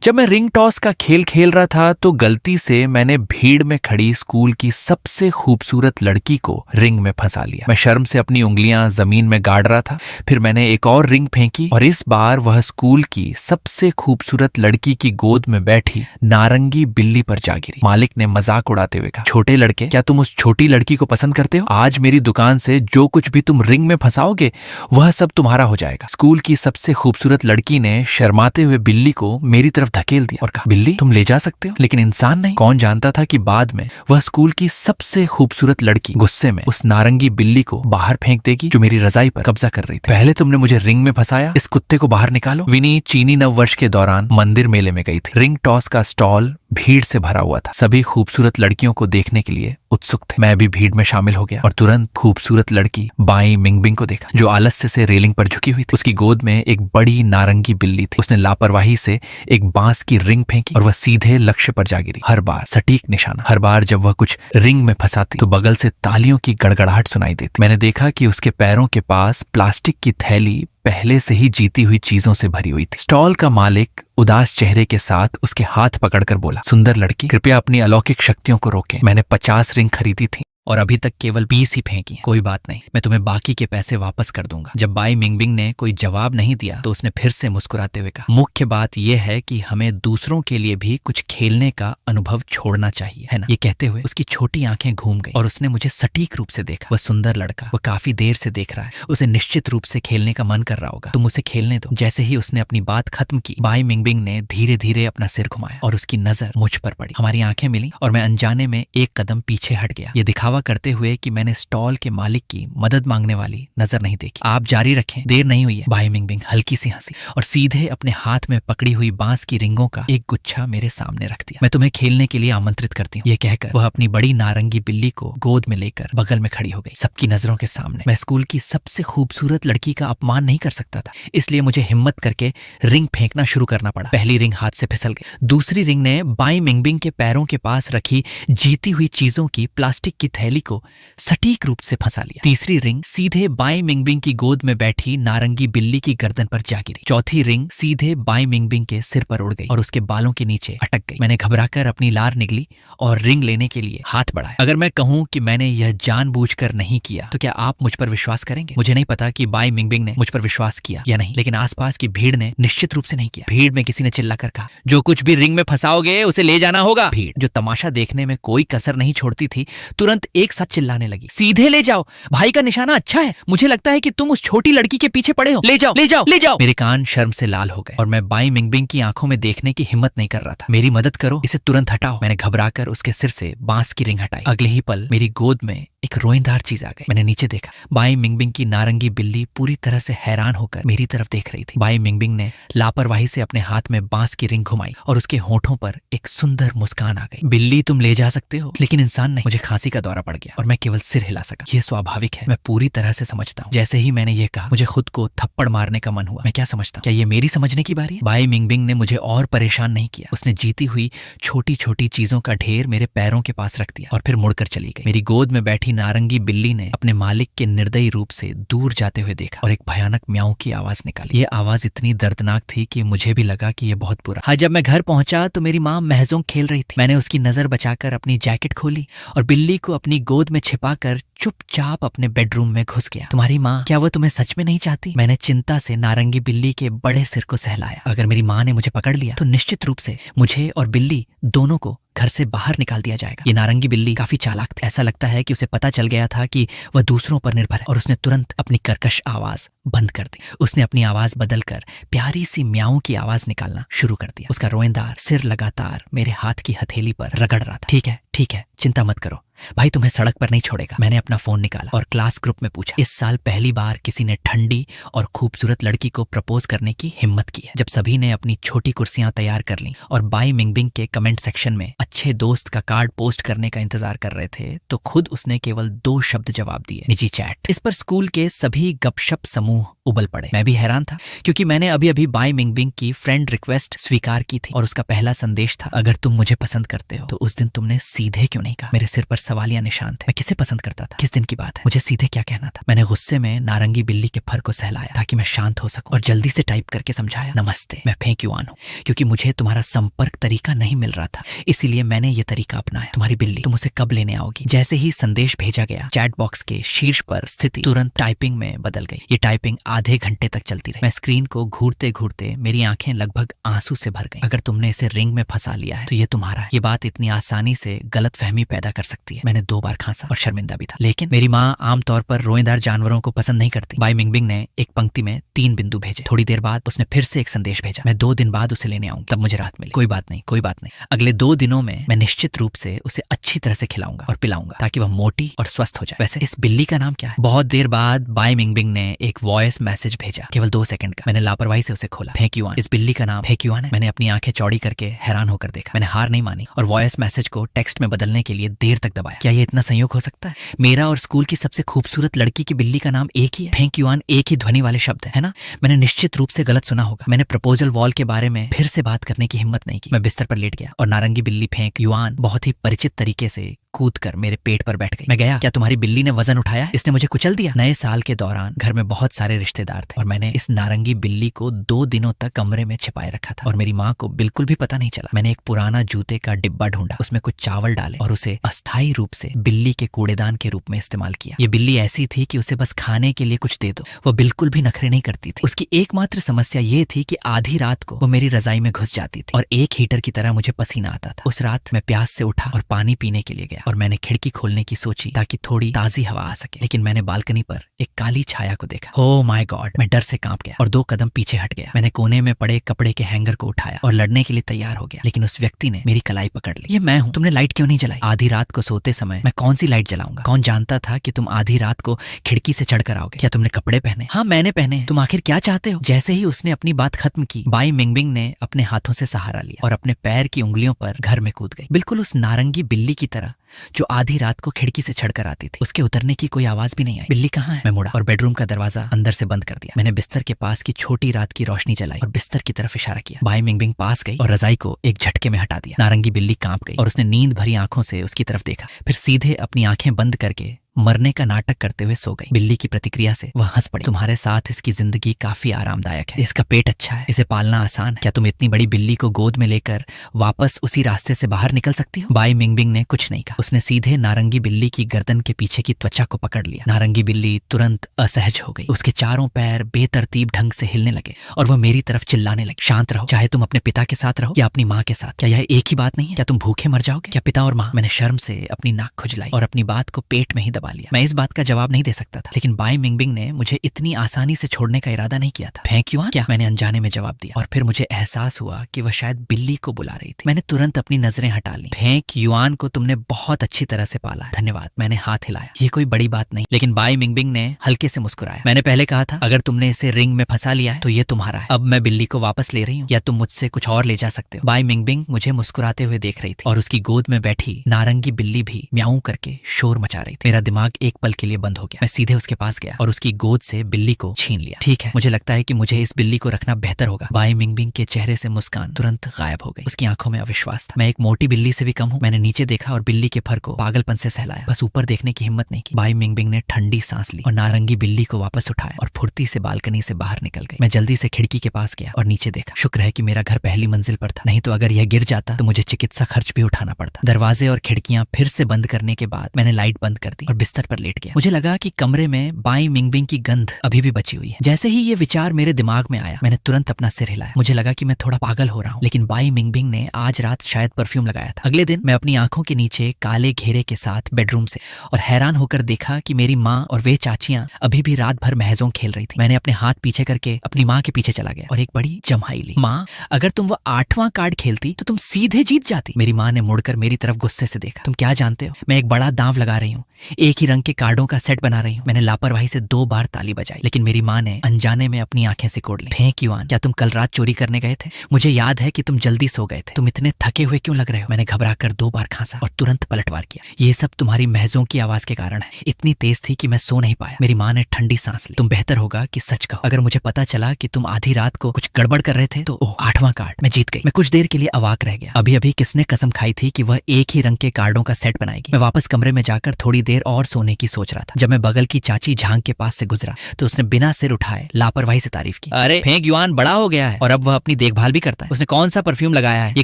जब मैं ring toss का खेल खेल रहा था तो गलती से मैंने भीड़ में खड़ी स्कूल की सबसे खूबसूरत लड़की को रिंग में फंसा लिया। मैं शर्म से अपनी उंगलियां जमीन में गाड़ रहा था। फिर मैंने एक और रिंग फेंकी और इस बार वह स्कूल की सबसे खूबसूरत लड़की की गोद में बैठी नारंगी बिल्ली पर जा गिरी। मालिक ने मजाक उड़ाते हुए कहा, छोटे लड़के, क्या तुम उस छोटी लड़की को पसंद करते हो? आज मेरी दुकान से जो कुछ भी तुम रिंग में फंसाओगे वह सब तुम्हारा हो जाएगा। स्कूल की सबसे खूबसूरत लड़की ने शर्माते हुए बिल्ली को मेरी तरफ धकेल दिया और कहा, बिल्ली तुम ले जा सकते हो लेकिन इंसान नहीं। कौन जानता था कि बाद में वह स्कूल की सबसे खूबसूरत लड़की गुस्से में उस नारंगी बिल्ली को बाहर फेंक देगी जो मेरी रजाई पर कब्जा कर रही थी। पहले तुमने मुझे रिंग में फंसाया, इस कुत्ते को बाहर निकालो। विनी चीनी नववर्ष के दौरान मंदिर मेले में गई थी। रिंग टॉस का स्टॉल भीड़ से भरा हुआ था। सभी खूबसूरत लड़कियों को देखने के लिए उत्सुक थे। मैं भी भीड़ में शामिल हो गया और तुरंत खूबसूरत लड़की बाई मिंगबिंग को देखा जो आलस्य से रेलिंग पर झुकी हुई थी। उसकी गोद में एक बड़ी नारंगी बिल्ली थी। उसने लापरवाही से एक बांस की रिंग फेंकी और वह सीधे लक्ष्य पर जा गिरी। हर बार सटीक निशाना। हर बार जब वह कुछ रिंग में फंसाती तो बगल से तालियों की गड़गड़ाहट सुनाई देती। मैंने देखा कि उसके पैरों के पास प्लास्टिक की थैली पहले से ही जीती हुई चीजों से भरी हुई थी। स्टॉल का मालिक उदास चेहरे के साथ उसके हाथ पकड़कर बोला, सुंदर लड़की, कृपया अपनी अलौकिक शक्तियों को रोकें। मैंने 50 रिंग खरीदी थी और अभी तक केवल 20 ही फेंकी। कोई बात नहीं, मैं तुम्हें बाकी के पैसे वापस कर दूंगा। जब बाई मिंगबिंग ने कोई जवाब नहीं दिया तो उसने फिर से मुस्कुराते हुए कहा, मुख्य बात यह है कि हमें दूसरों के लिए भी कुछ खेलने का अनुभव छोड़ना चाहिए, है ना? ये कहते हुए उसकी छोटी आंखें घूम गई और उसने मुझे सटीक रूप से देखा। वह सुंदर लड़का, वह काफी देर से देख रहा है। उसे निश्चित रूप से खेलने का मन कर रहा होगा। तुम उसे खेलने दो। जैसे ही उसने अपनी बात खत्म की, बाई मिंगबिंग ने धीरे धीरे अपना सिर घुमाया और उसकी नजर मुझ पर पड़ी। हमारी आंखें मिली और मैं अनजाने में एक कदम पीछे हट गया, ये दिखावा करते हुए कि मैंने स्टॉल के मालिक की मदद मांगने वाली नजर नहीं देखी। आप जारी रखें, देर नहीं हुई है। बाई मिंगबिंग हल्की सी हंसी और सीधे अपने हाथ में पकड़ी हुई बांस की रिंगों का एक गुच्छा मेरे सामने रख दिया। मैं तुम्हें खेलने के लिए आमंत्रित करती हूँ। ये कहकर वह अपनी बड़ी नारंगी बिल्ली को गोद में लेकर बगल में खड़ी हो गई। सबकी नजरों के सामने मैं स्कूल की सबसे खूबसूरत लड़की का अपमान नहीं कर सकता था, इसलिए मुझे हिम्मत करके रिंग फेंकना शुरू करना पड़ा। पहली रिंग हाथ से फिसल गई। दूसरी रिंग ने बाई मिंगबिंग के पैरों के पास रखी जीती हुई चीजों की प्लास्टिक की थैली को सटीक रूप से फंसा लिया। तीसरी रिंग सीधे बाई मिंगबिंग की गोद में बैठी नारंगी बिल्ली की गर्दन पर जा गिरी। चौथी रिंग सीधे बाई मिंगबिंग के सिर पर उड़ गई और उसके बालों के नीचे अटक गई। मैंने घबराकर अपनी लार निगली और रिंग लेने के लिए हाथ बढ़ाया। अगर मैं कहूं कि मैंने यह जानबूझकर नहीं किया तो क्या आप मुझ पर विश्वास करेंगे? मुझे नहीं पता कि बाई मिंगबिंग ने मुझ पर विश्वास किया या नहीं, लेकिन आसपास की भीड़ ने निश्चित रूप से नहीं किया। भीड़ में किसी ने चिल्लाकर कहा, जो कुछ भी रिंग में फंसाओगे उसे ले जाना होगा। भीड़, जो तमाशा देखने में कोई कसर नहीं छोड़ती थी, तुरंत एक साथ चिल्लाने लगी, सीधे ले जाओ, भाई का निशाना अच्छा है। मुझे लगता है कि तुम उस छोटी लड़की के पीछे पड़े हो। ले जाओ, ले जाओ, ले जाओ। मेरे कान शर्म से लाल हो गए और मैं बाई मिंगबिंग की आंखों में देखने की हिम्मत नहीं कर रहा था। मेरी मदद करो, इसे तुरंत हटाओ। मैंने घबराकर उसके सिर से बांस की रिंग हटाई। अगले ही पल मेरी गोद में एक रोएंदार चीज आ गई। मैंने नीचे देखा, बाई मिंगबिंग की नारंगी बिल्ली पूरी तरह से हैरान होकर मेरी तरफ देख रही थी। बाई मिंगबिंग ने लापरवाही से अपने हाथ में बांस की रिंग घुमाई और उसके होठों पर एक सुंदर मुस्कान आ गई। बिल्ली तुम ले जा सकते हो लेकिन इंसान नहीं। मुझे खांसी का दौरा पड़ गया और मैं केवल सिर हिला सका। यह स्वाभाविक है, मैं पूरी तरह से समझता हूँ। जैसे ही मैंने ये कहा, मुझे खुद को थप्पड़ मारने का मन हुआ। मैं क्या समझता, क्या ये मेरी समझने की बारी है? बाई मिंगबिंग ने मुझे और परेशान नहीं किया। उसने जीती हुई छोटी छोटी चीजों का ढेर मेरे पैरों के पास रख दिया और फिर मुड़कर चली गई। मेरी गोद में बैठी नारंगी बिल्ली ने अपने मालिक के निर्दयी रूप से दूर जाते हुए देखा और एक भयानक म्याऊं की आवाज निकाली। ये आवाज इतनी दर्दनाक थी कि मुझे भी लगा कि ये बहुत बुरा। हाँ, जब मैं घर पहुंचा तो मेरी माँ महजूम खेल रही थी। मैंने उसकी नजर बचाकर अपनी जैकेट खोली और बिल्ली को अपनी गोद में छिपाकर चुपचाप अपने बेडरूम में घुस गया। तुम्हारी माँ, क्या वो तुम्हें सच में नहीं चाहती? मैंने चिंता से नारंगी बिल्ली के बड़े सिर को सहलाया। अगर मेरी माँ ने मुझे पकड़ लिया तो निश्चित रूप से मुझे और बिल्ली दोनों को घर से बाहर निकाल दिया जाएगा। ये नारंगी बिल्ली काफी चालाक थी। ऐसा लगता है कि उसे पता चल गया था कि वह दूसरों पर निर्भर है और उसने तुरंत अपनी कर्कश आवाज बंद कर दी। उसने अपनी आवाज बदलकर प्यारी सी म्याऊं की आवाज निकालना शुरू कर दिया। उसका रोएंदार सिर लगातार मेरे हाथ की हथेली पर रगड़ रहा था। ठीक है, ठीक है, चिंता मत करो, भाई तुम्हें सड़क पर नहीं छोड़ेगा। मैंने अपना फोन निकाला और क्लास ग्रुप में पूछा, इस साल पहली बार किसी ने ठंडी और खूबसूरत लड़की को प्रपोज करने की हिम्मत की है। जब सभी ने अपनी छोटी कुर्सियां तैयार कर लीं और बाई मिंगबिंग के कमेंट सेक्शन में अच्छे दोस्त का कार्ड पोस्ट करने का इंतजार कर रहे थे तो खुद उसने केवल 2 शब्द जवाब दिए, निजी चैट। इस पर स्कूल के सभी गपशप समूह उबल पड़े। मैं भी हैरान था क्योंकि मैंने अभी अभी बाई मिंगबिंग की फ्रेंड रिक्वेस्ट स्वीकार की थी और उसका पहला संदेश था, अगर तुम मुझे पसंद करते हो तो उस दिन तुमने सीधे क्यों नहीं कहा? मेरे सिर पर सवालिया निशान थे। मैं किसे पसंद करता था? किस दिन की बात है? मुझे सीधे क्या कहना था? मैंने गुस्से में नारंगी बिल्ली के फर को सहलाया ताकि मैं शांत हो सकूं और जल्दी से टाइप करके समझाया, नमस्ते, मैं फेंक युआन हूं। क्योंकि मुझे तुम्हारा संपर्क तरीका नहीं मिल रहा था, इसीलिए मैंने ये तरीका अपनाया। तुम्हारी बिल्ली, तुम उसे कब लेने आओगी? जैसे ही संदेश भेजा गया, चैट बॉक्स के शीर्ष पर स्थिति तुरंत टाइपिंग में बदल गई। ये टाइपिंग आधे घंटे तक चलती रही। मैं स्क्रीन को घूरते घूरते मेरी आंखें लगभग आंसू से भर गईं। अगर तुमने इसे रिंग में फंसा लिया है तो ये तुम्हारा है। ये बात इतनी आसानी से गलतफहमी पैदा कर सकती है। मैंने 2 बार खांसा और शर्मिंदा भी था। लेकिन मेरी माँ आमतौर पर रोएदार जानवरों को पसंद नहीं करती। बाई मिंगबिंग ने एक पंक्ति में 3 बिंदु भेजे। थोड़ी देर बाद उसने फिर से एक संदेश भेजा, मैं 2 दिन बाद उसे लेने आऊंगी, तब मुझे राहत मिली। कोई बात नहीं, कोई बात नहीं। अगले 2 दिनों में मैं निश्चित रूप से उसे अच्छी तरह से खिलाऊंगा और पिलाऊंगा ताकि वह मोटी और स्वस्थ हो जाए। वैसे इस बिल्ली का नाम क्या है? बहुत देर बाद बाई मिंगबिंग ने एक वॉइस मैसेज भेजा, केवल 2 सेकंड का। मैंने लापरवाही से उसे खोला। फेंक युआन, इस बिल्ली का नाम फेंक युआन है। मैंने अपनी आंखें चौड़ी करके हैरान होकर देखा। मैंने हार नहीं मानी और वॉइस मैसेज को टेक्स्ट में बदलने के लिए देर तक दबाया। क्या ये इतना संयोग हो सकता है? मेरा और स्कूल की सबसे खूबसूरत लड़की की बिल्ली का नाम एक ही है। फेंक युआन एक ही ध्वनि वाले शब्द है ना? मैंने निश्चित रूप से गलत सुना होगा। मैंने प्रपोजल वॉल के बारे में फिर से बात करने की हिम्मत नहीं की। मैं बिस्तर पर लेट गया और नारंगी बिल्ली फेंक युआन बहुत ही परिचित तरीके से कूदकर मेरे पेट पर बैठ गई। मैं गया, क्या तुम्हारी बिल्ली ने वजन उठाया? इसने मुझे कुचल दिया। नए साल के दौरान घर में बहुत सारे रिश्तेदार थे और मैंने इस नारंगी बिल्ली को 2 दिनों तक कमरे में छिपाए रखा था और मेरी माँ को बिल्कुल भी पता नहीं चला। मैंने एक पुराना जूते का डिब्बा ढूंढा, उसमें कुछ चावल डाले और उसे अस्थायी रूप से बिल्ली के कूड़ेदान के रूप में इस्तेमाल किया। ये बिल्ली ऐसी थी कि उसे बस खाने के लिए कुछ दे दो, वो बिल्कुल भी नखरे नहीं करती थी। उसकी एकमात्र समस्या ये थी कि आधी रात को वो मेरी रजाई में घुस जाती थी और एक हीटर की तरह मुझे पसीना आता था। उस रात मैं प्यास से उठा और पानी पीने के लिए गया और मैंने खिड़की खोलने की सोची ताकि थोड़ी ताजी हवा आ सके, लेकिन मैंने बालकनी पर एक काली छाया को देखा। ओह माय गॉड, मैं डर से कांप गया और 2 कदम पीछे हट गया। मैंने कोने में पड़े कपड़े के हैंगर को उठाया और लड़ने के लिए तैयार हो गया, लेकिन उस व्यक्ति ने मेरी कलाई पकड़ ली। ये मैं हूँ, तुमने लाइट क्यों नहीं जलाई? आधी रात को सोते समय मैं कौन सी लाइट जलाऊंगा? कौन जानता था कि तुम आधी रात को खिड़की से चढ़कर आओगे? क्या तुमने कपड़े पहने? हाँ मैंने पहने। तुम आखिर क्या चाहते हो? जैसे ही उसने अपनी बात खत्म की, बाई मिंगबिंग ने अपने हाथों से सहारा लिया और अपने पैर की उंगलियों पर घर में कूद गई, बिल्कुल उस नारंगी बिल्ली की तरह जो आधी रात को खिड़की से चढ़कर आती थी। उसके उतरने की कोई आवाज भी नहीं आई। बिल्ली कहाँ है? मैं मुड़ा और बेडरूम का दरवाजा अंदर से बंद कर दिया। मैंने बिस्तर के पास की छोटी रात की रोशनी जलाई और बिस्तर की तरफ इशारा किया। बाई मिंगबिंग पास गई और रजाई को एक झटके में हटा दिया। नारंगी बिल्ली कांप गई और उसने नींद भरी आंखों से उसकी तरफ देखा, फिर सीधे अपनी आंखें बंद करके मरने का नाटक करते हुए सो गई। बिल्ली की प्रतिक्रिया से वह हंस पड़ी। तुम्हारे साथ इसकी जिंदगी काफी आरामदायक है, इसका पेट अच्छा है, इसे पालना आसान है। क्या तुम इतनी बड़ी बिल्ली को गोद में लेकर वापस उसी रास्ते से बाहर निकल सकती हो? बाई मिंगबिंग ने कुछ नहीं कहा। उसने सीधे नारंगी बिल्ली की गर्दन के पीछे की त्वचा को पकड़ लिया। नारंगी बिल्ली तुरंत असहज हो गई। उसके चारों पैर बेतरतीब ढंग से हिलने लगे और वह मेरी तरफ चिल्लाने लगी, शांत रहो, चाहे तुम अपने पिता के साथ रहो या अपनी माँ के साथ। क्या यह एक ही बात नहीं है? क्या तुम भूखे मर जाओगे? क्या पिता और माँ? मैंने शर्म से अपनी नाक खुजलाई और अपनी बात को पेट में ही दबा लिया। मैं इस बात का जवाब नहीं दे सकता था, लेकिन बाई मिंगबिंग ने मुझे इतनी आसानी से छोड़ने का इरादा नहीं किया था। फेंक युआन क्या? मैंने अनजाने में जवाब दिया और फिर मुझे एहसास हुआ कि वह शायद बिल्ली को बुला रही थी। मैंने तुरंत अपनी नजरें हटा ली। फेंक युआन को तुमने बहुत अच्छी तरह से पाला है, धन्यवाद। मैंने हाथ हिलाया। ये कोई बड़ी बात नहीं। लेकिन बाई मिंगबिंग ने हल्के से मुस्कुराया। मैंने पहले कहा था, अगर तुमने इसे रिंग में फंसा लिया है तो ये तुम्हारा है। अब मैं बिल्ली को वापस ले रही हूँ, या तुम मुझसे कुछ और ले जा सकते हो। बाई मिंगबिंग मुझे मुस्कुराते हुए देख रही थी और उसकी गोद में बैठी नारंगी बिल्ली भी म्याऊं करके शोर मचा रही थी। मेरा दिमाग एक पल के लिए बंद हो गया। मैं सीधे उसके पास गया और उसकी गोद से बिल्ली को छीन लिया। ठीक है, मुझे लगता है कि मुझे इस बिल्ली को रखना बेहतर होगा। बाई मिंगबिंग के चेहरे से मुस्कान तुरंत गायब हो गई। उसकी आंखों में अविश्वास था। मैं एक मोटी बिल्ली से भी कम हूँ। मैंने नीचे देखा और बिल्ली के फर को पागलपन से सहलाया, बस ऊपर देखने की हिम्मत नहीं की। बाई मिंगबिंग ने ठंडी सांस ली और नारंगी बिल्ली को वापस उठाया और फुर्ती से बालकनी से बाहर निकल गई। मैं जल्दी से खिड़की के पास गया और नीचे देखा। शुक्र है कि मेरा घर पहली मंजिल पर था, नहीं तो अगर यह गिर जाता तो मुझे चिकित्सा खर्च भी उठाना पड़ता। दरवाजे और खिड़कियां फिर से बंद करने के बाद मैंने लाइट बंद कर दी और बिस्तर पर लेट गया। मुझे लगा कि कमरे में बाई मिंगबिंग की गंध अभी भी बची हुई है। जैसे ही ये विचार मेरे दिमाग में आया, मैंने तुरंत अपना सिर हिलाया। मुझे लगा कि मैं थोड़ा पागल हो रहा हूँ, लेकिन बाई मिंगबिंग ने आज रात शायद परफ्यूम लगाया था। अगले दिन मैं अपनी आंखों के नीचे काले घेरे के साथ बेडरूम से और हैरान होकर देखा कि मेरी माँ और वे चाचियां अभी भी रात भर महजों खेल रही थी। मैंने अपने हाथ पीछे करके अपनी माँ के पीछे चला गया और एक बड़ी जम्हाई ली। माँ, अगर तुम वो 8वां कार्ड खेलती तो तुम सीधे जीत जाती। मेरी माँ ने मुड़कर मेरी तरफ गुस्से से देखा। तुम क्या जानते हो, मैं एक बड़ा दांव लगा रही हूँ। एक ही रंग के कार्डों का सेट बना रही हूँ। मैंने लापरवाही से 2 बार ताली बजाई, लेकिन मेरी माँ ने अनजाने में अपनी आंखें सिकोड़ ली। फेंक युआन, क्या तुम कल रात चोरी करने गए थे? मुझे याद है कि तुम जल्दी सो गए थे। तुम इतने थके हुए क्यों लग रहे हो? मैंने घबरा कर 2 बार खांसा और तुरंत पलटवार किया। ये सब तुम्हारी महजों की आवाज के कारण है। इतनी तेज थी कि मैं सो नहीं पाया। मेरी माँ ने ठंडी सांस ली। तुम बेहतर होगा कि सच कहो। अगर मुझे पता चला कि तुम आधी रात को कुछ गड़बड़ कर रहे थे तो 8वां कार्ड, मैं जीत गई। मैं कुछ देर के लिए अवाक रह गया। अभी अभी किसने कसम खाई थी कि वह एक ही रंग के कार्डों का सेट बनाएगी। मैं वापस कमरे में जाकर थोड़ी देर और सोने की सोच रहा था। जब मैं बगल की चाची झांग के पास से गुजरा तो उसने बिना सिर उठाए लापरवाही से तारीफ की। अरे फेंक युआन बड़ा हो गया है और अब वह अपनी देखभाल भी करता है। उसने कौन सा परफ्यूम लगाया है? ये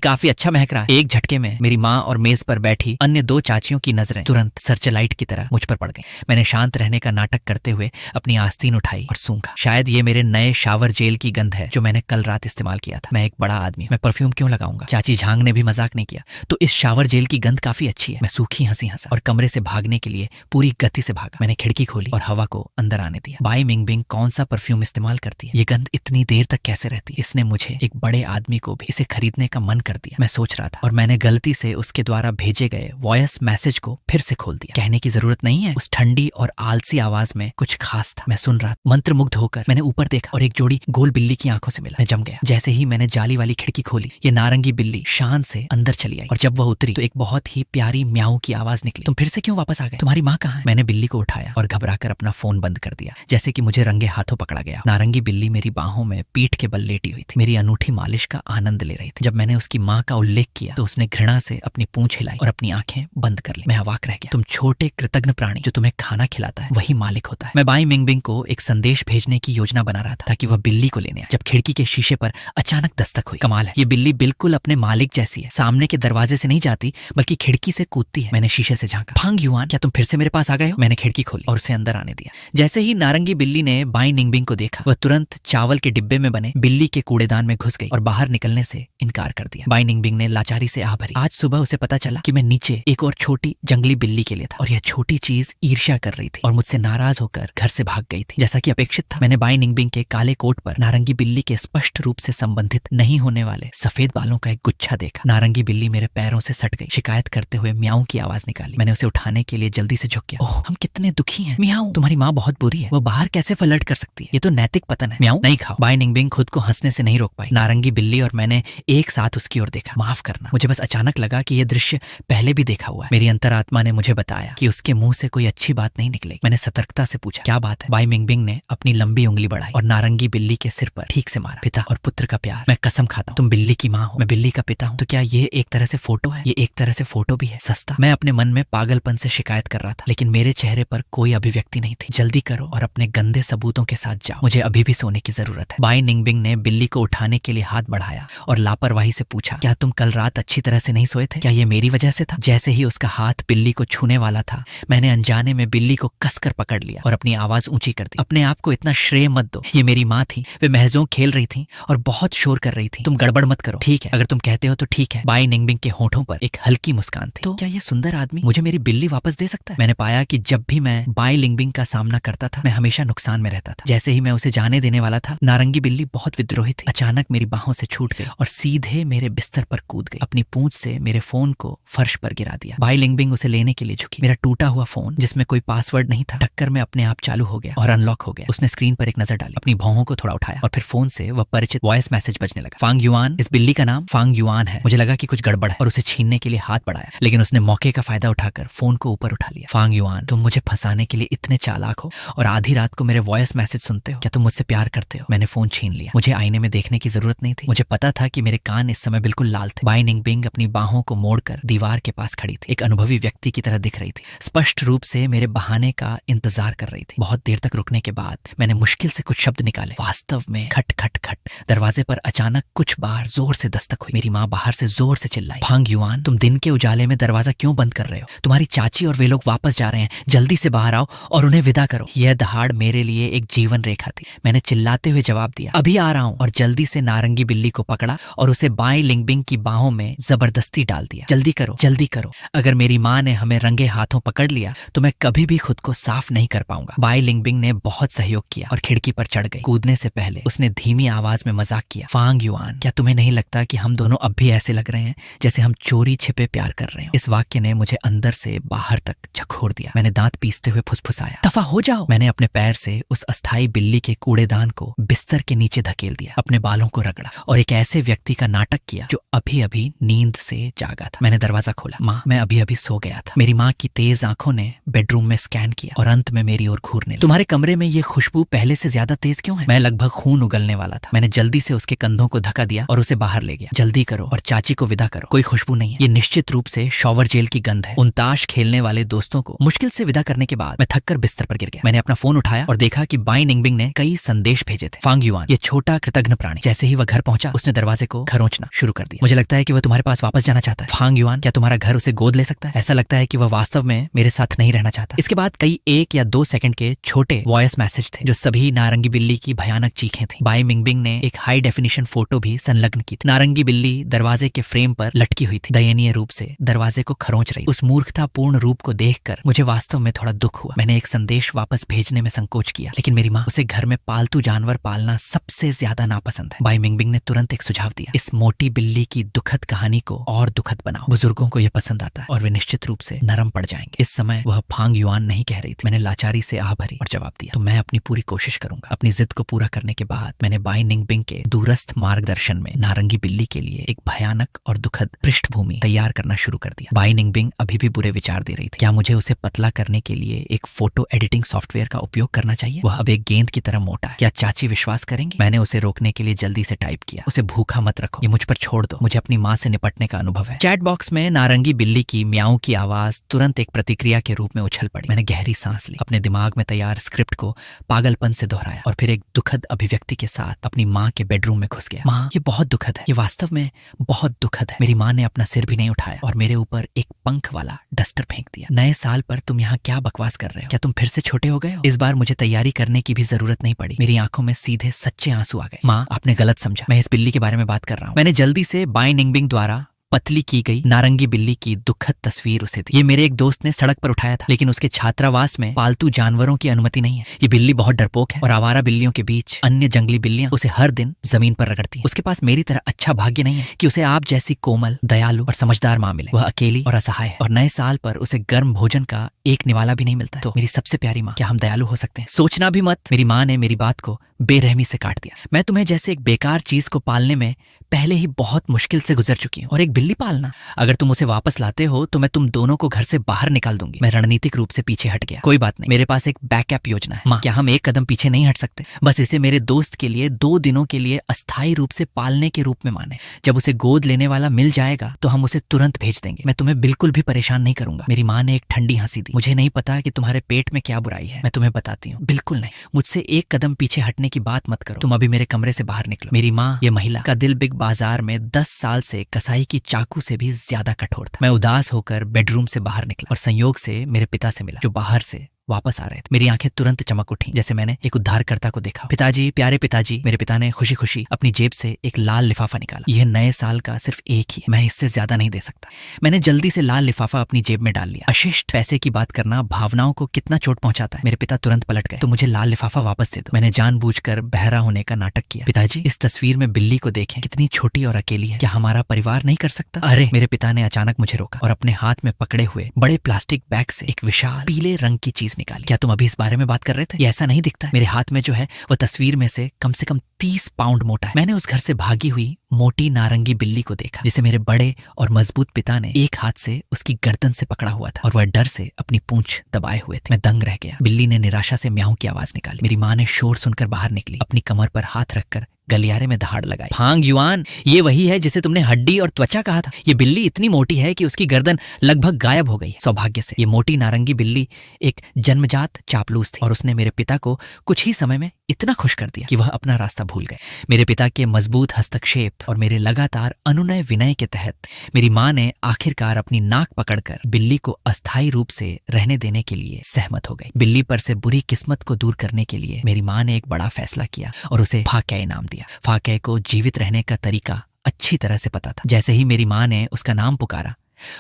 काफी अच्छा महक रहा है। एक झटके में मेरी माँ और मेज पर बैठी अन्य 2 चाचियों की नजरें तुरंत सर्चलाइट की तरह मुझ पर पड़ गई। मैंने शांत रहने का नाटक करते हुए अपनी आस्तीन उठाई और सूंघा। शायद ये मेरे नए शावर जेल की गंध है जो मैंने कल रात इस्तेमाल किया था। मैं एक बड़ा आदमी हूं, मैं परफ्यूम क्यों लगाऊंगा? चाची झांग ने भी मजाक नहीं किया। तो इस शावर जेल की गंध काफी अच्छी है। मैं सूखी हंसी हंसा और कमरे से भागने के लिए पूरी गति से भागा। मैंने खिड़की खोली और हवा को अंदर आने दिया। बाई मिंगबिंग कौन सा परफ्यूम इस्तेमाल करती है? ये गंध इतनी देर तक कैसे रहती है? इसने मुझे, एक बड़े आदमी को भी, इसे खरीदने का मन कर दिया। मैं सोच रहा था और मैंने गलती से उसके द्वारा भेजे गए वॉयस मैसेज को फिर से खोल दिया। कहने की जरूरत नहीं है, उस ठंडी और आलसी आवाज में कुछ खास था। मैं सुन रहा था। मंत्रमुग्ध होकर मैंने ऊपर देखा और एक जोड़ी गोल बिल्ली की आंखों से मिला। मैं जम गया। जैसे ही मैंने जाली वाली खिड़की खोली, ये नारंगी बिल्ली शान से अंदर चली आई और जब वह उतरी तो एक बहुत ही प्यारी म्याऊ की आवाज निकली। तुम फिर से क्यों वापस आ गए? तुम्हारी माँ कहाँ है? मैंने बिल्ली को उठाया और घबराकर अपना फोन बंद कर दिया, जैसे कि मुझे रंगे हाथों पकड़ा गया। नारंगी बिल्ली मेरी बाहों में पीठ के बल लेटी हुई थी, मेरी अनूठी मालिश का आनंद ले रही थी। जब मैंने उसकी माँ का उल्लेख किया तो उसने घृणा से अपनी पूंछ हिलाई और अपनी आंखें बंद कर ली। मैं अवाक रह गया। तुम छोटे कृतज्ञ प्राणी, जो तुम्हें खाना खिलाता है वही मालिक होता है। मैं बाई मिंगबिंग को एक संदेश भेजने की योजना बना रहा था ताकि वह बिल्ली को लेने आए, जब खिड़की के शीशे पर अचानक दस्तक हुई। कमाल है, ये बिल्ली बिल्कुल अपने मालिक जैसी है। सामने के दरवाजे से नहीं जाती बल्कि खिड़की से कूदती है। मैंने शीशे से झांका। फांग युआन, क्या तुम फिर से मेरे पास आ गए हो? मैंने खिड़की खोली और उसे अंदर आने दिया। जैसे ही नारंगी बिल्ली ने बाई निंगबिंग को देखा, वह तुरंत चावल के डिब्बे में बने बिल्ली के कूड़ेदान में घुस गई और बाहर निकलने से इनकार कर दिया। बाई निंगबिंग ने लाचारी से आह भरी। आज सुबह उसे पता चला कि मैं नीचे एक और छोटी जंगली बिल्ली के लिए था और यह छोटी चीज ईर्ष्या कर रही थी और मुझसे नाराज होकर घर से भाग गई थी, जैसा कि अपेक्षित था। मैंने बाई निंगबिंग के काले कोट पर नारंगी बिल्ली के स्पष्ट रूप से संबंधित नहीं होने वाले सफेद बालों का एक गुच्छा देखा। नारंगी बिल्ली मेरे पैरों से सट गई। शिकायत करते हुए म्याऊ की आवाज निकाली। मैंने उसे उठाने के लिए जल्दी से झुक गया। ओह, हम कितने दुखी हैं। म्याऊ, तुम्हारी माँ बहुत बुरी है, वो बाहर कैसे फ्लर्ट कर सकती है? ये तो नैतिक पतन है। म्याऊ, नहीं खाओ। बाई निंगबिंग खुद को हंसने से नहीं रोक पाई। नारंगी बिल्ली और मैंने एक साथ उसकी ओर देखा। माफ करना, मुझे बस अचानक लगा कि यह दृश्य पहले भी देखा हुआ है। मेरी अंतरात्मा ने मुझे बताया कि उसके मुंह से कोई अच्छी बात नहीं निकलेगी। मैंने सतर्कता से पूछा, क्या बात है? बाई मिंगबिंग ने अपनी लंबी उंगली बढ़ाई और नारंगी बिल्ली के सिर पर ठीक से मारा। पिता और पुत्र का प्यार, मैं कसम खाता हूँ तुम बिल्ली की माँ हो, मैं बिल्ली का पिता हूँ। तो क्या ये एक तरह से फोटो है? ये एक तरह से फोटो भी है। सस्ता। मैं अपने मन में पागलपन से शिकायत कर रहा था, लेकिन मेरे चेहरे पर कोई अभिव्यक्ति नहीं थी। जल्दी करो और अपने गंदे सबूतों के साथ जाओ, मुझे अभी भी सोने की जरूरत है। बाई निंगबिंग ने बिल्ली को उठाने के लिए हाथ बढ़ाया और लापरवाही से पूछा, क्या तुम कल रात अच्छी तरह से नहीं सोए थे? क्या ये मेरी वजह से था? जैसे ही उसका हाथ बिल्ली को छूने वाला था, मैंने अनजाने में बिल्ली को कसकर पकड़ लिया और अपनी आवाज ऊंची कर दी। अपने आप को इतना श्रेय मत दो, ये मेरी माँ थी। वे महजों खेल रही थी और बहुत शोर कर रही थी। तुम गड़बड़ मत करो। ठीक है, अगर तुम कहते हो तो ठीक है। बाई निंगबिंग के होठों पर एक हल्की मुस्कान थी। तो क्या ये सुंदर आदमी मुझे मेरी बिल्ली वापस दे सकता है? मैंने पाया कि जब भी मैं बाई निंगबिंग का सामना करता था, मैं हमेशा नुकसान में रहता था। जैसे ही मैं उसे जाने देने वाला था, नारंगी बिल्ली बहुत विद्रोही थी। अचानक मेरी बाहों से छूट गई और सीधे मेरे बिस्तर पर कूद गई। अपनी पूंछ से मेरे फोन को फर्श पर गिरा दिया। बाई निंगबिंग उसे लेने के लिए झुकी। मेरा टूटा हुआ फोन, जिसमें कोई पासवर्ड नहीं था, टक्कर में अपने आप चालू हो गया और अनलॉक हो गया। उसने स्क्रीन पर एक नजर डाली, अपनी भौहों को थोड़ा उठाया और फिर फोन से वह परिचित वॉइस मैसेज बजने लगा। फांग युआन, इस बिल्ली का नाम फांग युआन है। मुझे लगा कि कुछ गड़बड़ है और उसे छीनने के लिए हाथ बढ़ाया, लेकिन उसने मौके का फायदा उठाकर फोन को ऊपर उठा लिया। फांग युआन, तुम मुझे फंसाने के लिए इतने चालाक हो और आधी रात को मेरे वॉइस मैसेज सुनते हो। क्या तुम मुझसे प्यार करते हो? मैंने फोन छीन लिया। मुझे आईने में देखने की जरूरत नहीं थी। मुझे पता था कि मेरे कान इस समय बिल्कुल लाल थे। बाई निंगबिंग अपनी बाहों को मोड़कर दीवार के पास खड़ी थी, एक अनुभवी व्यक्ति की तरह दिख रही थी। स्पष्ट रूप से मेरे बहाने का इंतजार कर रही थी। बहुत देर तक रुकने के बाद मैंने मुश्किल से कुछ शब्द निकाले। वास्तव में खट खट खट। दरवाजे पर अचानक कुछ बार जोर से दस्तक हुई। मेरी माँ बाहर से जोर से चिल्लाई, फांग युआन, तुम दिन के उजाले में दरवाजा क्यों बंद कर रहे हो? तुम्हारी चाची और वे लोग वापस जा रहे हैं, जल्दी से बाहर आओ और उन्हें विदा करो। यह दहाड़ मेरे लिए एक जीवन रेखा थी। मैंने चिल्लाते हुए जवाब दिया, अभी आ रहा हूँ, और जल्दी से नारंगी बिल्ली को पकड़ा और उसे बाई निंगबिंग की बाहों में जबरदस्ती डाल दिया। जल्दी करो, जल्दी करो। अगर मेरी माँ ने हमें रंगे हाथों पकड़ लिया तो मैं कभी भी खुद को साफ नहीं कर पाऊंगा। बाई निंगबिंग ने बहुत सहयोग किया और खिड़की पर चढ़ गई। कूदने से पहले उसने धीमी आवाज में मजाक किया, फांग युआन, क्या तुम्हें नहीं लगता कि हम दोनों अब भी ऐसे लग रहे हैं जैसे हम चोरी छिपे प्यार कर रहे हैं? इस वाक्य ने मुझे अंदर से बाहर तक झकझोर घोर दिया। मैंने दांत पीसते हुए फुसफुसाया, दफा हो जाओ। मैंने अपने पैर से उस अस्थाई बिल्ली के कूड़ेदान को बिस्तर के नीचे धकेल दिया, अपने बालों को रगड़ा और एक ऐसे व्यक्ति का नाटक किया जो अभी अभी नींद से जागा था। मैंने दरवाजा खोला। माँ, मैं अभी अभी सो गया था। मेरी माँ की तेज आंखों ने बेडरूम में स्कैन किया और अंत में मेरी ओर घूरने लगी। तुम्हारे कमरे में ये खुशबू पहले से ज्यादा तेज क्यों है? मैं लगभग खून उगलने वाला था। मैंने जल्दी से उसके कंधों को धक्का दिया और उसे बाहर ले गया। जल्दी करो और चाची को विदा करो, कोई खुशबू नहीं है। ये निश्चित रूप से शॉवर जेल की गंध है। उन ताश खेलने वाले दोस्तों को मुश्किल से विदा करने के बाद मैं थककर बिस्तर पर गिर गया। मैंने अपना फोन उठाया और देखा कि बाई निंगबिंग ने कई संदेश भेजे थे। फांग युआन, ये छोटा कृतघ्न प्राणी, जैसे ही वह घर पहुंचा उसने दरवाजे को खरोंचना शुरू कर दिया। मुझे लगता है कि वह तुम्हारे पास वापस जाना चाहता है। फांग युआन, क्या तुम्हारा घर उसे गोद ले सकता है? ऐसा लगता है कि वह वास्तव में मेरे साथ नहीं रहना चाहता। इसके बाद कई 1 या 2 सेकंड के छोटे वॉइस मैसेज थे जो सभी नारंगी बिल्ली की भयानक चीखें थी। बाई मिंगबिंग ने एक हाई डेफिनेशन फोटो भी संलग्न की थी। नारंगी बिल्ली दरवाजे के फ्रेम पर लटकी हुई थी, दयनीय रूप से दरवाजे को खरोंच रही। उस मूर्खतापूर्ण रूप को देखकर मुझे वास्तव में थोड़ा दुख हुआ। मैंने एक संदेश वापस भेजने में संकोच किया, लेकिन मेरी माँ, उसे घर में पालतू जानवर पालना सबसे ज्यादा नापसंद है। बाई मिंगबिंग ने तुरंत एक सुझाव दिया, इस मोटी बिल्ली की दुखद कहानी को और दुखद बनाओ। बुजुर्गों को यह पसंद आता है और वे निश्चित रूप से नरम पड़ जाएंगे। इस समय वह फांग युआन नहीं कह रही थी। मैंने लाचारी से आह भरी और जवाब दिया, तो मैं अपनी पूरी कोशिश करूंगा। अपनी जिद को पूरा करने के बाद मैंने बाई निंगबिंग के दूरस्थ मार्गदर्शन में नारंगी बिल्ली के लिए एक भयानक और दुखद पृष्ठभूमि तैयार करना शुरू कर दिया। बाई निंगबिंग अभी भी बुरे विचार दे रही थी। क्या मुझे उसे पतला करने के लिए एक फोटो एडिटिंग सॉफ्टवेयर का उपयोग करना चाहिए? वह अब एक गेंद की तरह मोटा है। क्या चाची विश्वास करेंगी? मैंने उसे रोकने के लिए जल्दी से टाइप किया, उसे भूखा मत रखो, ये मुझ पर छोड़ दो, मुझे अपनी माँ से निपटने का अनुभव है। चैट बॉक्स में नारंगी बिल्ली की म्याऊं की आवाज तुरंत एक प्रतिक्रिया के रूप में उछल पड़ी। मैंने गहरी सांस ली, अपने दिमाग में तैयार स्क्रिप्ट को पागलपन से दोहराया और फिर एक दुखद अभिव्यक्ति के साथ अपनी माँ के बेडरूम में घुस गया। माँ, ये बहुत दुखद है, ये वास्तव में बहुत दुखद है। मेरी माँ ने अपना सिर भी नहीं उठाया और मेरे ऊपर एक पंख वाला डस्टर फेंक दिया। नए साल पर तुम यहाँ क्या बकवास कर रहे हो? क्या तुम फिर से छोटे हो गए हो? इस बार मुझे तैयारी करने की भी जरूरत नहीं पड़ी। मेरी आंखों में सीधे सच्चे आंसू आ गए। माँ, आपने गलत समझा, मैं इस बिल्ली के बारे में बात कर रहा हूँ। मैंने जल्दी से बाई निंगबिंग द्वारा पतली की गई नारंगी बिल्ली की दुखद तस्वीर उसे दी। ये मेरे एक दोस्त ने सड़क पर उठाया था, लेकिन उसके छात्रावास में पालतू जानवरों की अनुमति नहीं है। ये बिल्ली बहुत डरपोक है और आवारा बिल्लियों के बीच अन्य जंगली बिल्लियां उसे हर दिन जमीन पर रगड़ती हैं। उसके पास मेरी तरह अच्छा भाग्य नहीं है कि उसे आप जैसी कोमल, दयालु और समझदार माँ मिले। वह अकेली और असहाय है और नए साल पर उसे गर्म भोजन का एक निवाला भी नहीं मिलता। तो मेरी सबसे प्यारी माँ, क्या हम दयालु हो सकते हैं? सोचना भी मत। मेरी माँ ने मेरी बात को बेरहमी से काट दिया। मैं तुम्हें जैसे एक बेकार चीज को पालने में पहले ही बहुत मुश्किल से गुजर चुकी हूँ, और एक बिल्ली पालना, अगर तुम उसे वापस लाते हो तो मैं तुम दोनों को घर से बाहर निकाल दूंगी। मैं रणनीतिक रूप से पीछे हट गया। कोई बात नहीं, मेरे पास एक बैकअप योजना है। माँ, क्या हम एक कदम पीछे नहीं हट सकते? बस इसे मेरे दोस्त के लिए 2 दिनों के लिए अस्थायी रूप से पालने के रूप में माने। जब उसे गोद लेने वाला मिल जाएगा तो हम उसे तुरंत भेज देंगे। मैं तुम्हें बिल्कुल भी परेशान नहीं करूंगा। मेरी माँ ने एक ठंडी हंसी दी। मुझे नहीं पता कि तुम्हारे पेट में क्या बुराई है, मैं तुम्हें बताती हूँ। बिल्कुल नहीं, मुझसे एक कदम पीछे हटने की बात मत करो। तुम अभी मेरे कमरे से बाहर निकलो। मेरी माँ, ये महिला का दिल बिग बाजार में 10 साल से कसाई की चाकू से भी ज्यादा कठोर था। मैं उदास होकर बेडरूम से बाहर निकला और संयोग से मेरे पिता से मिला, जो बाहर से वापस आ रहे थे। मेरी आंखें तुरंत चमक उठी, जैसे मैंने एक उद्धारकर्ता को देखा। पिताजी, प्यारे पिताजी। मेरे पिता ने खुशी खुशी अपनी जेब से एक लाल लिफाफा निकाला। यह नए साल का सिर्फ एक ही, मैं इससे ज्यादा नहीं दे सकता। मैंने जल्दी से लाल लिफाफा अपनी जेब में डाल लिया। अशिष्ट पैसे की बात करना भावनाओं को कितना चोट पहुंचाता है। मेरे पिता तुरंत पलट गए। तो मुझे लाल लिफाफा वापस दे दो। मैंने जानबूझकर बहरा होने का नाटक किया। पिताजी, इस तस्वीर में बिल्ली को देखें, कितनी छोटी और अकेली है। क्या हमारा परिवार नहीं कर सकता? अरे, मेरे पिता ने अचानक मुझे रोका और अपने हाथ में पकड़े हुए बड़े प्लास्टिक बैग से एक विशाल पीले रंग की चीज निकाली। क्या तुम अभी इस बारे में बात कर रहे थे? ये ऐसा नहीं दिखता। मेरे हाथ में जो है वह तस्वीर में से कम 30 पाउंड मोटा है। मैंने उस घर से भागी हुई मोटी नारंगी बिल्ली को देखा, जिसे मेरे बड़े और मजबूत पिता ने एक हाथ से उसकी गर्दन से पकड़ा हुआ था और वह डर से अपनी पूंछ दबाए हुए थे। मैं दंग रह गया। बिल्ली ने निराशा से म्याऊं की आवाज निकाली। मेरी माँ ने शोर सुनकर बाहर निकली, अपनी कमर पर हाथ रखकर गलियारे में दहाड़ लगाई। फांग युआन, ये वही है जिसे तुमने हड्डी और त्वचा कहा था। ये बिल्ली इतनी मोटी है कि उसकी गर्दन लगभग गायब हो गई। सौभाग्य से ये मोटी नारंगी बिल्ली एक जन्मजात चापलूस थी और उसने मेरे पिता को कुछ ही समय में इतना खुश कर दिया कि वह अपना रास्ता भूल गए। मेरे पिता के मजबूत हस्तक्षेप और मेरे लगातार अनुनय विनय के तहत मेरी माँ ने आखिरकार अपनी नाक पकड़कर बिल्ली को अस्थायी रूप से रहने देने के लिए सहमत हो गई। बिल्ली पर से बुरी किस्मत को दूर करने के लिए मेरी माँ ने एक बड़ा फैसला किया और उसे फाकै नाम दिया। फाकै को जीवित रहने का तरीका अच्छी तरह से पता था। जैसे ही मेरी माँ ने उसका नाम पुकारा,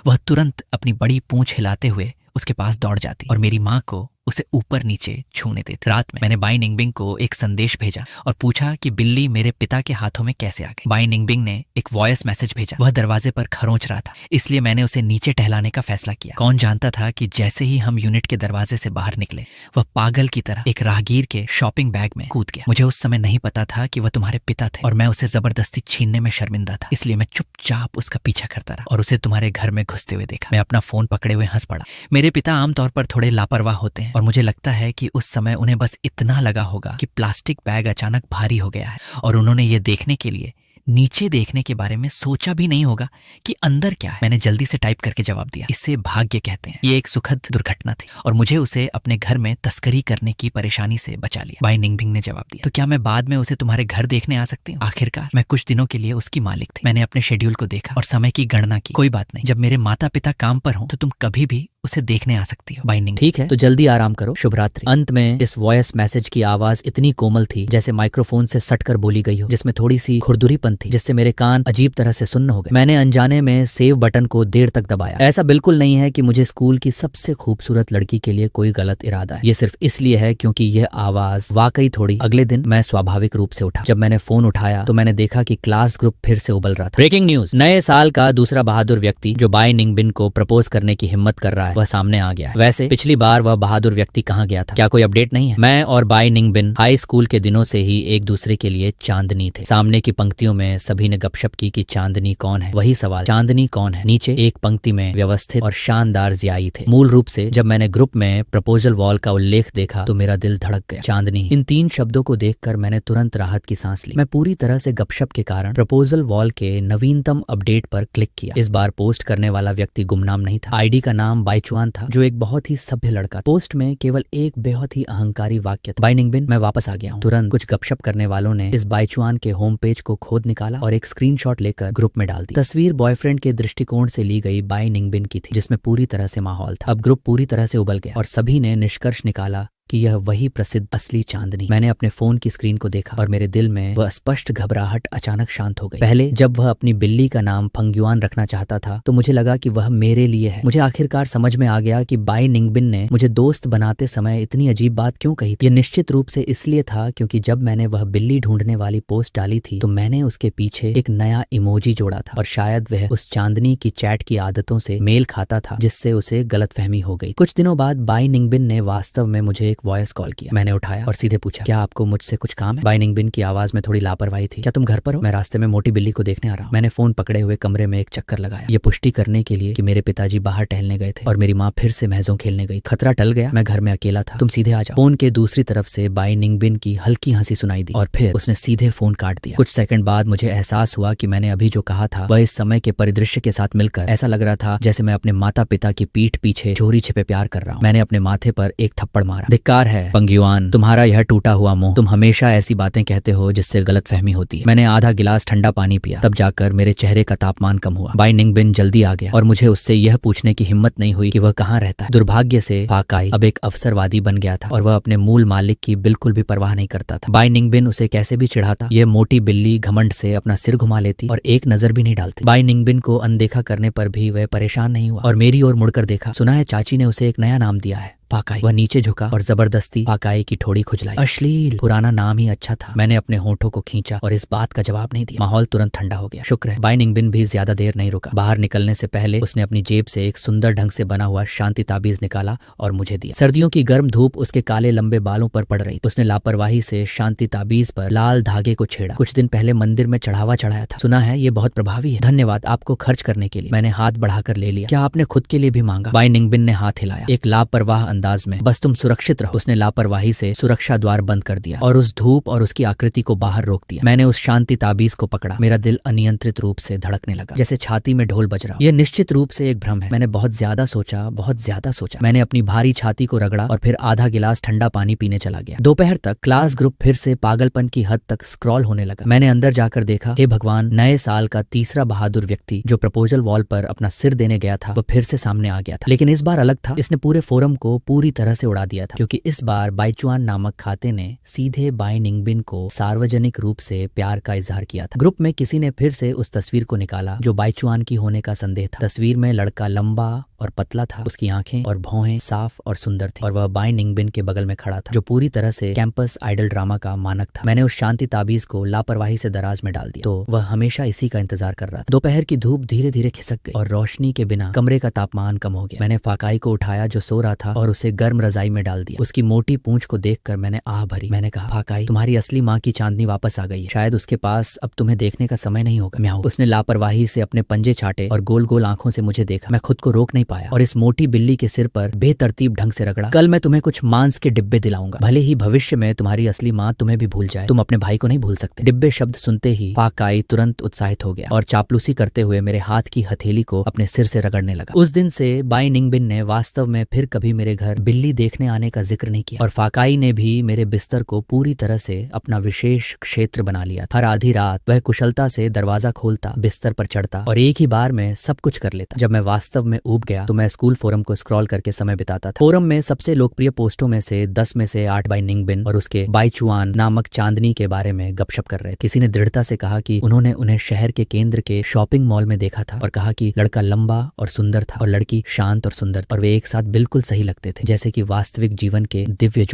वह तुरंत अपनी बड़ी पूंछ हिलाते हुए उसके पास दौड़ जाती और मेरी माँ को उसे ऊपर नीचे छूने देते। रात में मैंने बाई निंगबिंग को एक संदेश भेजा और पूछा कि बिल्ली मेरे पिता के हाथों में कैसे आ गई। बाई निंगबिंग ने एक वॉइस मैसेज भेजा। वह दरवाजे पर खरोंच रहा था, इसलिए मैंने उसे नीचे टहलाने का फैसला किया। कौन जानता था कि जैसे ही हम यूनिट के दरवाजे से बाहर निकले, वह पागल की तरह एक राहगीर के शॉपिंग बैग में कूद गया। मुझे उस समय नहीं पता था कि वह तुम्हारे पिता थे और मैं उसे जबरदस्ती छीनने में शर्मिंदा था, इसलिए मैं चुपचाप उसका पीछा करता रहा और उसे तुम्हारे घर में घुसते हुए देखा। मैं अपना फोन पकड़े हुए हंस पड़ा। मेरे पिता आमतौर पर थोड़े लापरवाह होते हैं और मुझे लगता है कि उस समय उन्हें बस इतना लगा होगा कि प्लास्टिक बैग अचानक भारी हो गया है और उन्होंने ये देखने के लिए नीचे देखने के बारे में सोचा भी नहीं होगा कि अंदर क्या है। मैंने जल्दी से टाइप करके जवाब दिया, इसे भाग्य कहते हैं। ये एक सुखद दुर्घटना थी और मुझे उसे अपने घर में तस्करी करने की परेशानी से बचा लिया। बाई निंगबिंग ने जवाब दिया, तो क्या मैं बाद में उसे तुम्हारे घर देखने आ सकती हूँ? आखिरकार मैं कुछ दिनों के लिए उसकी मालिक थी। मैंने अपने शेड्यूल को देखा और समय की गणना की। कोई बात नहीं, जब मेरे माता पिता काम पर हों तो तुम कभी भी उसे देखने आ सकती हो। बाई निंगबिंग, ठीक है, तो जल्दी आराम करो, शुभ रात्रि। अंत में इस वॉइस मैसेज की आवाज इतनी कोमल थी जैसे माइक्रोफोन से सटकर बोली गई हो, जिसमें थोड़ी सी खुरदुरीपन थी जिससे मेरे कान अजीब तरह से सुन्न हो गए। मैंने अनजाने में सेव बटन को देर तक दबाया। ऐसा बिल्कुल नहीं है कि मुझे स्कूल की सबसे खूबसूरत लड़की के लिए कोई गलत इरादा है। ये सिर्फ इसलिए है क्योंकि यह आवाज वाकई थोड़ी। अगले दिन मैं स्वाभाविक रूप से उठा। जब मैंने फोन उठाया तो मैंने देखा कि क्लास ग्रुप फिर से उबल रहा था। ब्रेकिंग न्यूज, नए साल का दूसरा बहादुर व्यक्ति जो बाई निंगबिन को प्रपोज करने की हिम्मत कर रहा है, वह सामने आ गया है। वैसे पिछली बार वह बहादुर व्यक्ति कहाँ गया था? क्या कोई अपडेट नहीं है? मैं और बाई निंगबिन हाई स्कूल के दिनों से ही एक दूसरे के लिए चांदनी थे। सामने की पंक्तियों में सभी ने गपशप की कि चांदनी कौन है। वही सवाल, चांदनी कौन है? नीचे एक पंक्ति में व्यवस्थित और शानदार जियाई थे। मूल रूप से जब मैंने ग्रुप में प्रपोजल वॉल का उल्लेख देखा तो मेरा दिल धड़क गया। चांदनी, इन 3 शब्दों को देखकर मैंने तुरंत राहत की सांस ली। मैं पूरी तरह से गपशप के कारण प्रपोजल वॉल के नवीनतम अपडेट पर क्लिक किया। इस बार पोस्ट करने वाला व्यक्ति गुमनाम नहीं था। आईडी का नाम बाईचुआन था, जो एक बहुत ही सभ्य लड़का। पोस्ट में केवल एक बेहद ही अहंकारी वाक्य था, बाई निंगबिन, मैं वापस आ गया हूँ। तुरंत कुछ गपशप करने वालों ने इस बाईचुआन के होम पेज को खोद निकाला और एक स्क्रीनशॉट लेकर ग्रुप में डाल दी। तस्वीर बॉयफ्रेंड के दृष्टिकोण से ली गई बाई निंगबिन की थी, जिसमें पूरी तरह से माहौल था। अब ग्रुप पूरी तरह से उबल गया और सभी ने निष्कर्ष निकाला कि यह वही प्रसिद्ध असली चांदनी। मैंने अपने फोन की स्क्रीन को देखा और मेरे दिल में वह स्पष्ट घबराहट अचानक शांत हो गई। पहले जब वह अपनी बिल्ली का नाम फंग्युआन रखना चाहता था तो मुझे लगा कि वह मेरे लिए है। मुझे आखिरकार समझ में आ गया कि बाई निंगबिन ने मुझे दोस्त बनाते समय इतनी अजीब बात क्यों कही थी। यह निश्चित रूप से इसलिए था क्योंकि जब मैंने वह बिल्ली ढूंढने वाली पोस्ट डाली थी तो मैंने उसके पीछे एक नया इमोजी जोड़ा था और शायद वह उस चांदनी की चैट की आदतों से मेल खाता था, जिससे उसे गलतफहमी हो गई। कुछ दिनों बाद बाई निंगबिन ने वास्तव में मुझे एक वॉइस कॉल किया। मैंने उठाया और सीधे पूछा, क्या आपको मुझसे कुछ काम है? बाई निंगबिन की आवाज में थोड़ी लापरवाही थी। क्या तुम घर पर हो? मैं रास्ते में मोटी बिल्ली को देखने आ रहा हूँ। मैंने फोन पकड़े हुए कमरे में एक चक्कर लगाया, ये पुष्टि करने के लिए कि मेरे पिताजी बाहर टहलने गए थे और मेरी माँ फिर से महजों खेलने गई। खतरा टल गया, मैं घर में अकेला था। तुम सीधे आ जाओ। फोन के दूसरी तरफ से बाई निंगबिन की हल्की हंसी सुनाई दी और फिर उसने सीधे फोन काट दिया। कुछ सेकंड बाद मुझे एहसास हुआ कि मैंने अभी जो कहा था वह इस समय के परिदृश्य के साथ मिलकर ऐसा लग रहा था जैसे मैं अपने माता पिता की पीठ पीछे चोरी छिपे प्यार कर रहा हूँ। मैंने अपने माथे पर एक थप्पड़ मारा। धिक्कार है फंग्युआन, तुम्हारा यह टूटा हुआ मुंह। तुम हमेशा ऐसी बातें कहते हो जिससे गलतफहमी होती है। मैंने आधा गिलास ठंडा पानी पिया, तब जाकर मेरे चेहरे का तापमान कम हुआ। बाई निंगबिन जल्दी आ गया और मुझे उससे यह पूछने की हिम्मत नहीं हुई कि वह कहाँ रहता है। दुर्भाग्य से फाकाई अब एक अवसरवादी बन गया था और वह अपने मूल मालिक की बिल्कुल भी परवाह नहीं करता था। बाई निंगबिन उसे कैसे भी चिढ़ाता, यह मोटी बिल्ली घमंड से अपना सिर घुमा लेती और एक नजर भी नहीं डालती। बाई निंगबिन को अनदेखा करने पर भी वह परेशान नहीं हुआ और मेरी ओर मुड़कर देखा। सुना है चाची ने उसे एक नया नाम दिया है, पाकाई। वह नीचे झुका और जबरदस्ती पाकाई की ठोड़ी खुजलाई। अश्लील, पुराना नाम ही अच्छा था। मैंने अपने होठों को खींचा और इस बात का जवाब नहीं दिया। माहौल तुरंत ठंडा हो गया। शुक्र है बाई निंगबिन भी ज्यादा देर नहीं रुका। बाहर निकलने से पहले उसने अपनी जेब से एक सुंदर ढंग से बना हुआ शांति ताबीज निकाला और मुझे दिया। सर्दियों की गर्म धूप उसके काले लंबे बालों पर पड़ रही। उसने लापरवाही से शांति ताबीज पर लाल धागे को छेड़ा। कुछ दिन पहले मंदिर में चढ़ावा चढ़ाया था। सुना है ये बहुत प्रभावी है। धन्यवाद आपको खर्च करने के लिए। मैंने हाथ बढ़ाकर ले लिया। क्या आपने खुद के लिए भी मांगा? बाई निंगबिन ने हाथ हिलाया एक लापरवाह अंदाज में। बस तुम सुरक्षित रहो। उसने लापरवाही से सुरक्षा द्वार बंद कर दिया और उस धूप और उसकी आकृति को बाहर रोक दिया। मैंने उस शांति ताबीज को पकड़ा। मेरा दिल अनियंत्रित रूप से धड़कने लगा, जैसे छाती में ढोल बज रहा। यह निश्चित रूप से एक भ्रम है। मैंने बहुत ज्यादा सोचा। मैंने अपनी भारी छाती को रगड़ा और फिर आधा गिलास ठंडा पानी पीने चला गया। दोपहर तक क्लास ग्रुप फिर से पागलपन की हद तक स्क्रॉल होने लगा। मैंने अंदर जाकर देखा, हे भगवान, नए साल का तीसरा बहादुर व्यक्ति जो प्रपोजल वॉल पर अपना सिर देने गया था वह फिर से सामने आ गया था। लेकिन इस बार अलग था। इसने पूरे फोरम को पूरी तरह से उड़ा दिया था, क्योंकि इस बार बाईचुआन नामक खाते ने सीधे बाई निंगबिन को सार्वजनिक रूप से प्यार का इजहार किया था। ग्रुप में किसी ने फिर से उस तस्वीर को निकाला जो बाईचुआन की होने का संदेह था। तस्वीर में लड़का लंबा, और पतला था, उसकी आंखें और भौहें साफ और सुंदर थी और वह बाई निंगबिन के बगल में खड़ा था, जो पूरी तरह से कैंपस आइडल ड्रामा का मानक था। मैंने उस शांति ताबीज को लापरवाही से दराज में डाल दिया, तो वह हमेशा इसी का इंतजार कर रहा था। दोपहर की धूप धीरे धीरे खिसक गई और रोशनी के बिना कमरे का तापमान कम हो गया। मैंने फाकाई को उठाया जो सो रहा था और उसे गर्म रजाई में डाल दिया। उसकी मोटी पूंछ को देखकर मैंने आह भरी। मैंने कहा, फाकाई, तुम्हारी असली माँ की चांदनी वापस आ गई है। शायद उसके पास अब तुम्हें देखने का समय नहीं होगा। म्याऊ। उसने लापरवाही से अपने पंजे छाटे और गोल गोल आंखों से मुझे देखा। मैं खुद को रोक नहीं पाया और इस मोटी बिल्ली के सिर पर बेतरतीब ढंग से रगड़ा। कल मैं तुम्हें कुछ मांस के डिब्बे दिलाऊंगा, भले ही भविष्य में तुम्हारी असली माँ तुम्हें भी भूल जाए, तुम अपने भाई को नहीं भूल सकते। डिब्बे शब्द सुनते ही फाकाई तुरंत उत्साहित हो गया और चापलूसी करते हुए मेरे हाथ की हथेली को अपने सिर से रगड़ने लगा। उस दिन से बाई निंगबिन ने वास्तव में फिर कभी मेरे घर बिल्ली देखने आने का जिक्र नहीं किया और फाकाई ने भी मेरे बिस्तर को पूरी तरह से अपना विशेष क्षेत्र बना लिया। हर आधी रात वह कुशलता से दरवाजा खोलता, बिस्तर पर चढ़ता और एक ही बार में सब कुछ कर लेता। जब मैं वास्तव में ऊब गया तो मैं स्कूल फोरम को स्क्रॉल करके समय बिताता था। फोरम में सबसे लोकप्रिय पोस्टों में से 10 में से 8 बाई निंगबिन और उसके बाईचुआन नामक चांदनी के बारे में गपशप कर रहे थे। किसी ने दृढ़ता से कहा कि उन्होंने उन्हें शहर के केंद्र के शॉपिंग मॉल में देखा था और कहा कि लड़का लंबा और सुंदर था और लड़की शांत और सुंदर, और वे एक साथ बिल्कुल सही लगते थे, जैसे कि वास्तविक जीवन के दिव्य